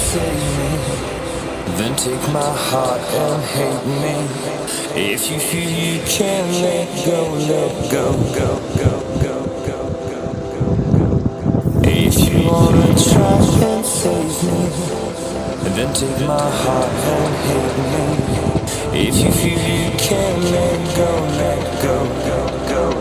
save me, then take my heart and hate me. If you feel you can't let go, let go, go, go, go, go, go, go. If you wanna try and save me, then take my heart and hate me. If you feel you can't let go, let go, go, go.